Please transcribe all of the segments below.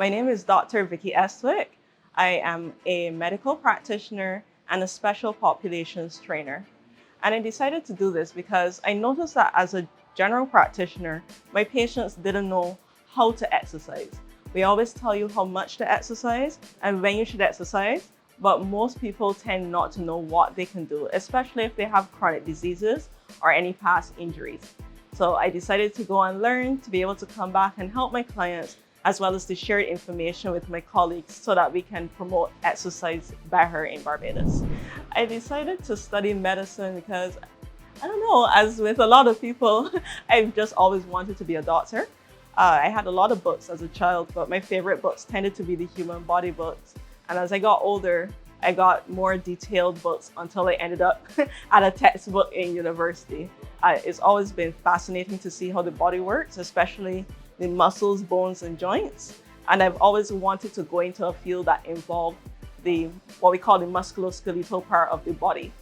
My name is Dr. Vicky Estwick. I am a medical practitioner and a special populations trainer. And I decided to do this because I noticed that as a general practitioner, my patients didn't know how to exercise. We always tell you how much to exercise and when you should exercise, but most people tend not to know what they can do, especially if they have chronic diseases or any past injuries. So I decided to go and learn to be able to come back and help my clients, as well as to share information with my colleagues so that we can promote exercise better in Barbados. I decided to study medicine because, I don't know, as with a lot of people, I've just always wanted to be a doctor. I had a lot of books as a child, but my favorite books tended to be the human body books. And as I got older, I got more detailed books until I ended up at a textbook in university. It's always been fascinating to see how the body works, especially the muscles, bones, and joints. And I've always wanted to go into a field that involved what we call the musculoskeletal part of the body.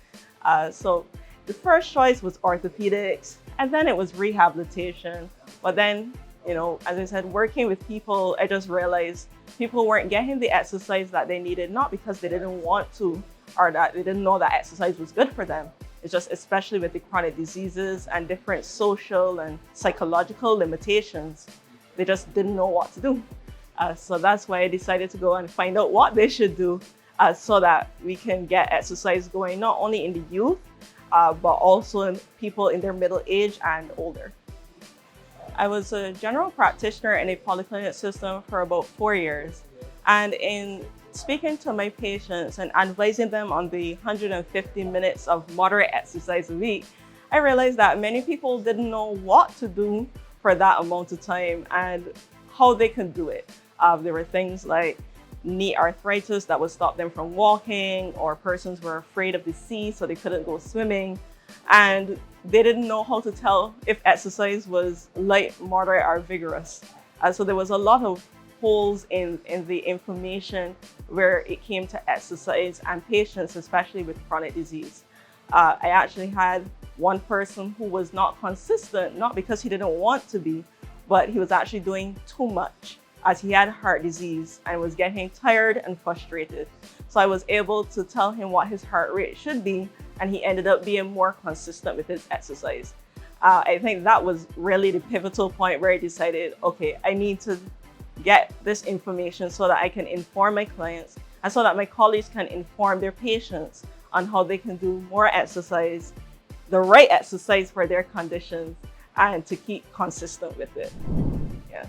So the first choice was orthopedics, and then it was rehabilitation. But then, as I said, working with people, I just realized people weren't getting the exercise that they needed, not because they didn't want to or that they didn't know that exercise was good for them. It's just, especially with the chronic diseases and different social and psychological limitations, they just didn't know what to do. So that's why I decided to go and find out what they should do so that we can get exercise going, not only in the youth, but also in people in their middle age and older. I was a general practitioner in a polyclinic system for about 4 years. And in speaking to my patients and advising them on the 150 minutes of moderate exercise a week, I realized that many people didn't know what to do for that amount of time and how they can do it. There were things like knee arthritis that would stop them from walking, or persons were afraid of the sea so they couldn't go swimming. And they didn't know how to tell if exercise was light, moderate, or vigorous. So there was a lot of holes in the information where it came to exercise and patients, especially with chronic disease. I actually had one person who was not consistent, not because he didn't want to be, but he was actually doing too much as he had heart disease and was getting tired and frustrated. So I was able to tell him what his heart rate should be, and he ended up being more consistent with his exercise. I think that was really the pivotal point where I decided, okay, I need to get this information so that I can inform my clients and so that my colleagues can inform their patients on how they can do more exercise, the right exercise for their conditions, and to keep consistent with it. Yeah.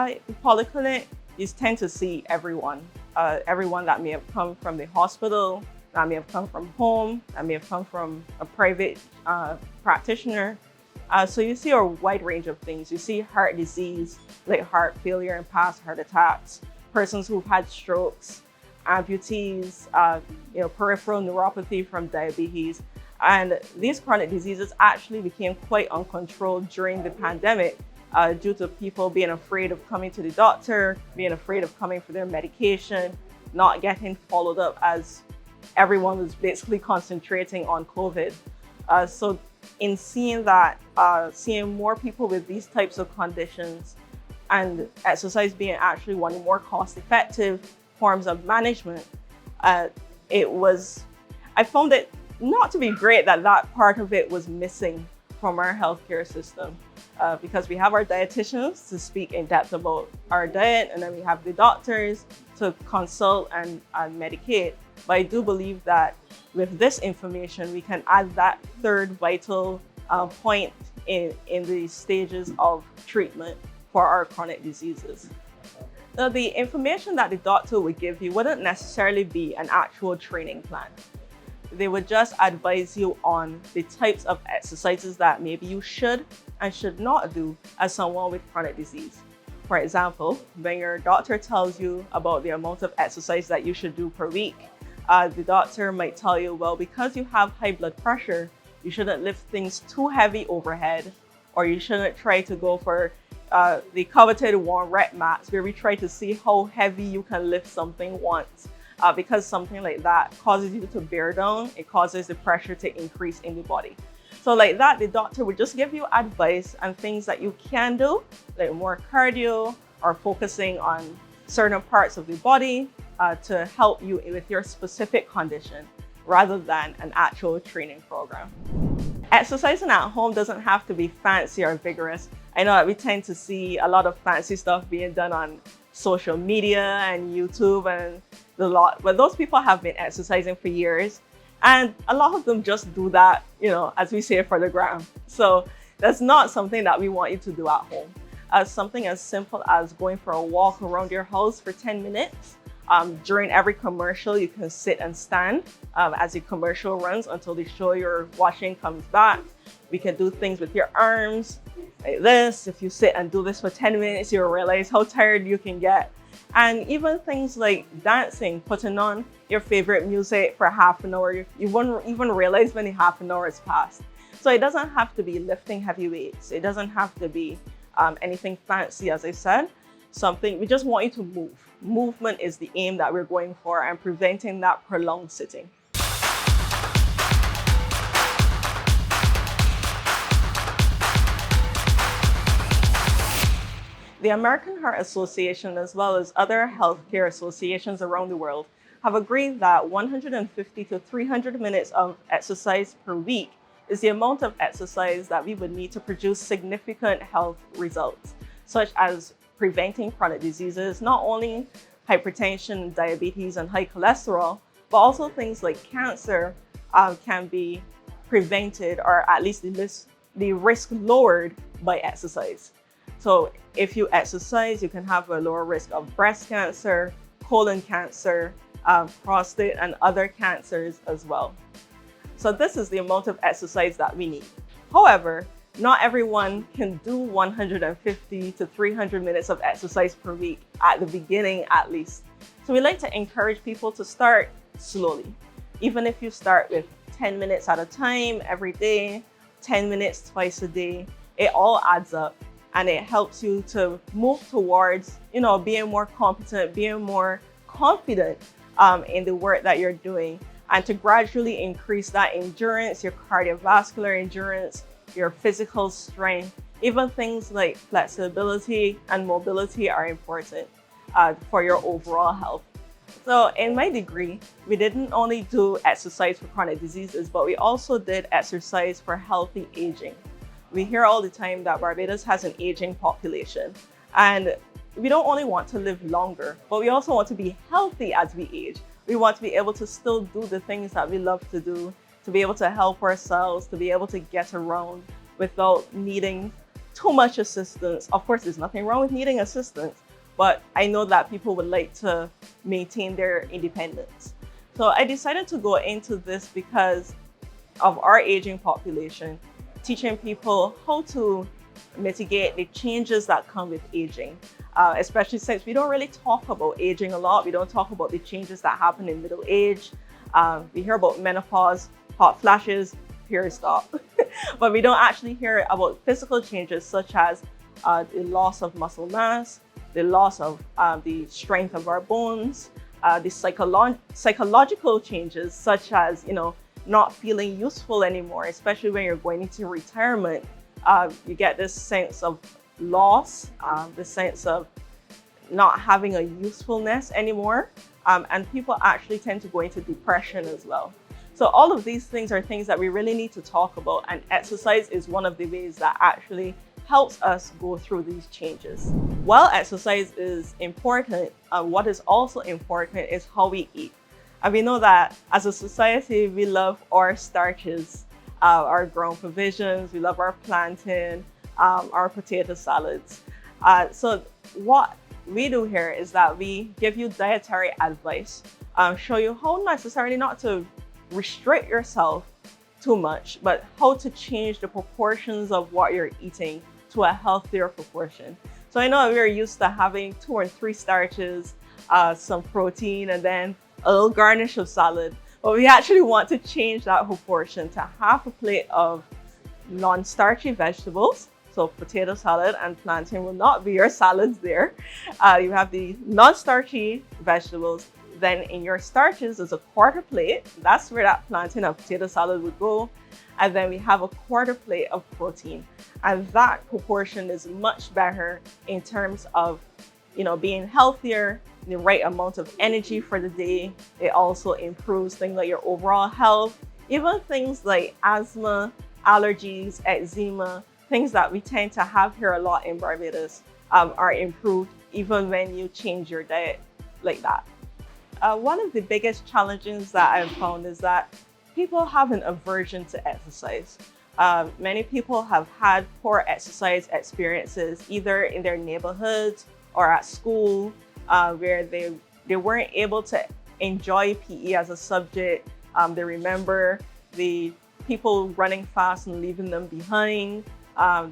In polyclinic, you tend to see everyone that may have come from the hospital, that may have come from home, that may have come from a private practitioner. So you see a wide range of things. You see heart disease, like heart failure and past heart attacks, persons who've had strokes, amputees, peripheral neuropathy from diabetes. And these chronic diseases actually became quite uncontrolled during the pandemic due to people being afraid of coming to the doctor, being afraid of coming for their medication, not getting followed up as everyone was basically concentrating on COVID. So in seeing that, seeing more people with these types of conditions and exercise being actually one of the more cost-effective forms of management, I found it not to be great that part of it was missing from our healthcare system, because we have our dietitians to speak in depth about our diet, and then we have the doctors to consult and medicate. But I do believe that with this information, we can add that third vital point in the stages of treatment for our chronic diseases. Now, the information that the doctor would give you wouldn't necessarily be an actual training plan. They would just advise you on the types of exercises that maybe you should and should not do as someone with chronic disease. For example, when your doctor tells you about the amount of exercise that you should do per week, the doctor might tell you, well, because you have high blood pressure, you shouldn't lift things too heavy overhead, or you shouldn't try to go for the coveted 1-rep max, where we try to see how heavy you can lift something once. Because something like that causes you to bear down, it causes the pressure to increase in the body. So like that, the doctor would just give you advice and things that you can do, like more cardio or focusing on certain parts of the body to help you with your specific condition rather than an actual training program. Exercising at home doesn't have to be fancy or vigorous. I know that we tend to see a lot of fancy stuff being done on social media and YouTube and the lot, but those people have been exercising for years, and a lot of them just do that, as we say, for the gram. So that's not something that we want you to do at home. Something as simple as going for a walk around your house for 10 minutes. During every commercial, you can sit and stand as the commercial runs until the show you're watching comes back. We can do things with your arms like this. If you sit and do this for 10 minutes, you'll realize how tired you can get. And even things like dancing, putting on your favorite music for half an hour, you won't even realize when the half an hour has passed. So it doesn't have to be lifting heavy weights. It doesn't have to be anything fancy, as I said. We just want you to move. Movement is the aim that we're going for, and preventing that prolonged sitting. The American Heart Association, as well as other healthcare associations around the world, have agreed that 150 to 300 minutes of exercise per week is the amount of exercise that we would need to produce significant health results, such as preventing chronic diseases, not only hypertension, diabetes, and high cholesterol, but also things like cancer can be prevented, or at least the risk lowered by exercise. So if you exercise, you can have a lower risk of breast cancer, colon cancer, prostate, and other cancers as well. So this is the amount of exercise that we need. However, not everyone can do 150 to 300 minutes of exercise per week at the beginning, at least. So we like to encourage people to start slowly. Even if you start with 10 minutes at a time every day, 10 minutes twice a day, it all adds up, and it helps you to move towards, being more competent, being more confident in the work that you're doing, and to gradually increase that endurance, your cardiovascular endurance, your physical strength. Even things like flexibility and mobility are important for your overall health. So in my degree, we didn't only do exercise for chronic diseases, but we also did exercise for healthy aging. We hear all the time that Barbados has an aging population, and we don't only want to live longer, but we also want to be healthy as we age. We want to be able to still do the things that we love to do, to be able to help ourselves, to be able to get around without needing too much assistance. Of course, there's nothing wrong with needing assistance, but I know that people would like to maintain their independence. So I decided to go into this because of our aging population, teaching people how to mitigate the changes that come with aging, especially since we don't really talk about aging a lot. We don't talk about the changes that happen in middle age. We hear about menopause, hot flashes, period stop. But we don't actually hear about physical changes such as the loss of muscle mass, the loss of the strength of our bones, the psychological changes such as, not feeling useful anymore, especially when you're going into retirement. You get this sense of loss, the sense of not having a usefulness anymore. And people actually tend to go into depression as well. So all of these things are things that we really need to talk about, and exercise is one of the ways that actually helps us go through these changes. While exercise is important, what is also important is how we eat. And we know that as a society, we love our starches, our ground provisions, we love our plantain, our potato salads. So what we do here is that we give you dietary advice, show you how necessarily not to restrict yourself too much, but how to change the proportions of what you're eating to a healthier proportion. So I know we're used to having 2 or 3 starches, some protein, and then a little garnish of salad. But we actually want to change that proportion to half a plate of non-starchy vegetables. So potato salad and plantain will not be your salads there. You have the non-starchy vegetables. Then in your starches is a quarter plate. That's where that plantain and potato salad would go. And then we have a quarter plate of protein. And that proportion is much better in terms of, being healthier, the right amount of energy for the day. It also improves things like your overall health, even things like asthma, allergies, eczema, things that we tend to have here a lot in Barbados are improved even when you change your diet like that. One of the biggest challenges that I've found is that people have an aversion to exercise. Many people have had poor exercise experiences either in their neighborhoods or at school, where they weren't able to enjoy PE as a subject. They remember the people running fast and leaving them behind.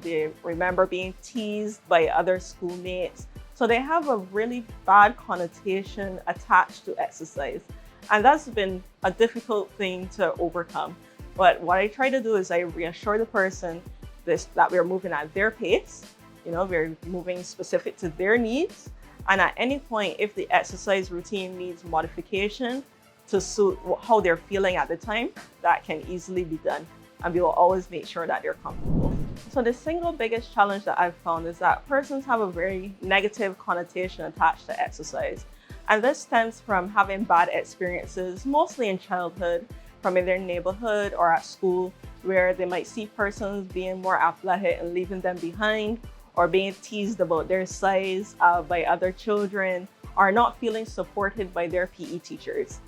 They remember being teased by other schoolmates. So they have a really bad connotation attached to exercise. And that's been a difficult thing to overcome. But what I try to do is I reassure the person that we're moving at their pace. We're moving specific to their needs. And at any point, if the exercise routine needs modification to suit how they're feeling at the time, that can easily be done. And we will always make sure that they're comfortable. So the single biggest challenge that I've found is that persons have a very negative connotation attached to exercise. And this stems from having bad experiences, mostly in childhood, from in their neighborhood or at school, where they might see persons being more athletic and leaving them behind, or being teased about their size by other children, or not feeling supported by their PE teachers.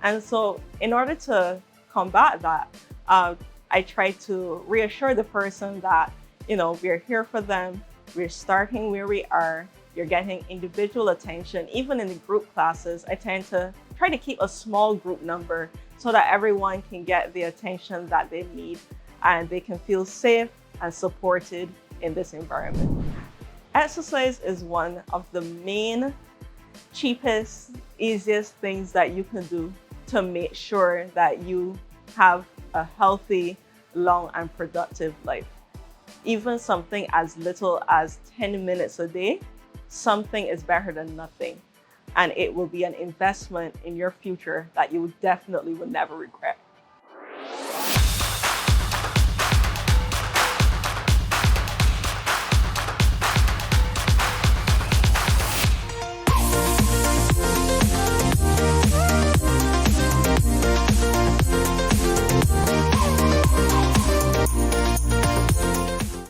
And so in order to combat that, I try to reassure the person that, we're here for them, we're starting where we are, you're getting individual attention. Even in the group classes, I tend to try to keep a small group number so that everyone can get the attention that they need and they can feel safe and supported in this environment. Exercise is one of the main, cheapest, easiest things that you can do to make sure that you have a healthy, long and productive life. Even something as little as 10 minutes a day, something is better than nothing. And it will be an investment in your future that you definitely will never regret.